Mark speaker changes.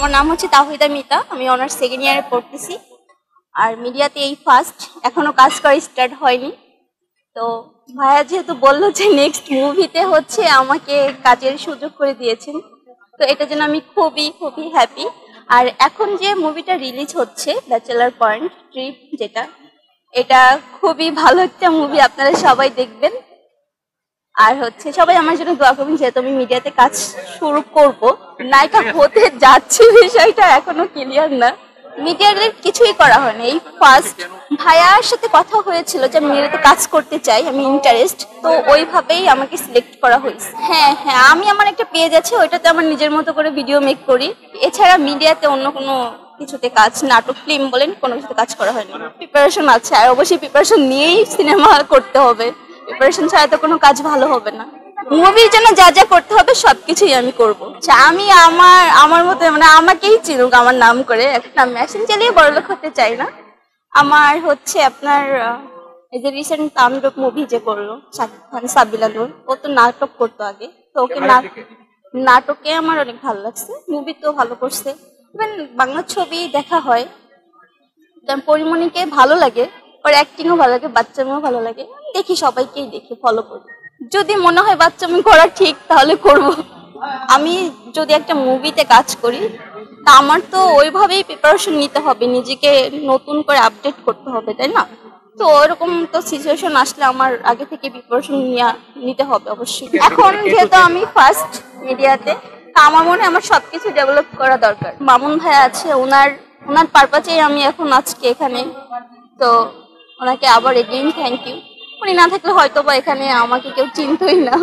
Speaker 1: আমার নাম হচ্ছে তাওহিদা মিতা, আমি অনার্স সেকেন্ড ইয়ারে পড়তেছি। আর মিডিয়াতে এই ফার্স্ট, এখনো কাজ করা স্টার্ট হয়নি। তো ভাইয়া যেহেতু বললো যে নেক্সট মুভিতে হচ্ছে আমাকে কাজের সুযোগ করে দিয়েছেন, তো এটার জন্য আমি খুবই খুবই হ্যাপি। আর এখন যে মুভিটা রিলিজ হচ্ছে ব্যাচেলার পয়েন্ট ট্রিপ, যেটা এটা খুবই ভালো একটা মুভি, আপনারা সবাই দেখবেন। আর হচ্ছে সবাই আমার জন্য দোয়া করবেন, যেহেতু আমি মিডিয়াতে কাজ শুরু করব, নায়িকা হতে যাচ্ছি বিষয়টা এখনো ক্লিয়ার না। মিডিয়ার কিছুই করা হয়নি, এই ফার্স্ট। ভাইয়ার সাথে কথা হয়েছিল যে আমি মিডিয়াতে কাজ করতে চাই, আমি ইন্টারেস্ট, তো ওইভাবেই আমাকে সিলেক্ট করা হয়েছে। হ্যাঁ হ্যাঁ, আমি আমার একটা পেজ আছে, ওইটাতে আমার নিজের মতো করে ভিডিও মেক করি। এছাড়া মিডিয়াতে অন্য কোনো কিছুতে কাজ, নাটক ফিল্ম বলেন, কোনো কিছুতে কাজ করা হয়নি। প্রিপারেশন আছে, আর অবশ্যই প্রিপারেশন নিয়েই সিনেমা করতে হবে, প্রিপারেশন ছাড়া তো কোনো কাজ ভালো হবে না। মুভির জন্য যা যা করতে হবে সবকিছুই আমি করব। আমি আমার মতো, মানে আমাকেই চিনুক আমার নাম করে, একটা মেশিন চালিয়ে বড়লোক হতে চাই না। আমার হচ্ছে আপনার এই যে রিসেন্ট তাণ্ডব মুভি যে করলো শাকিব খান, সাবিলা নূর, ও তো নাটক করতো আগে, তো ওকে নাটকে আমার অনেক ভালো লাগছে, মুভি তো ভালো করছে। ইভেন বাংলা ছবি দেখা হয়, পরিমণিকে ভালো লাগে, ওর অ্যাক্টিংও ভালো লাগে, বাচ্চামিও ভালো লাগে, দেখি সবাইকেই দেখি, ফলো করি। যদি মনে হয় বাচ্চামি করা ঠিক তাহলে করব। আমি যদি একটা মুভিতে কাজ করি, তা আমার তো ওইভাবেই প্রিপারেশন নিতে হবে, নিজেকে নতুন করে আপডেট করতে হবে, তাই না? তো ওরকম তো সিচুয়েশন আসলে আমার আগে থেকে প্রিপারেশন নিতে হবে অবশ্যই। এখন যেহেতু আমি ফার্স্ট মিডিয়াতে, তা আমার মনে হয় আমার সবকিছু ডেভেলপ করা দরকার। মামুন ভাই আছে, ওনার পারপাসেই আমি এখন আজকে এখানে, তো ওনাকে আবার এগেইন থ্যাংক ইউ। উনি না থাকলে হয়তো বা এখানে আমাকে কেউ চিনতই না।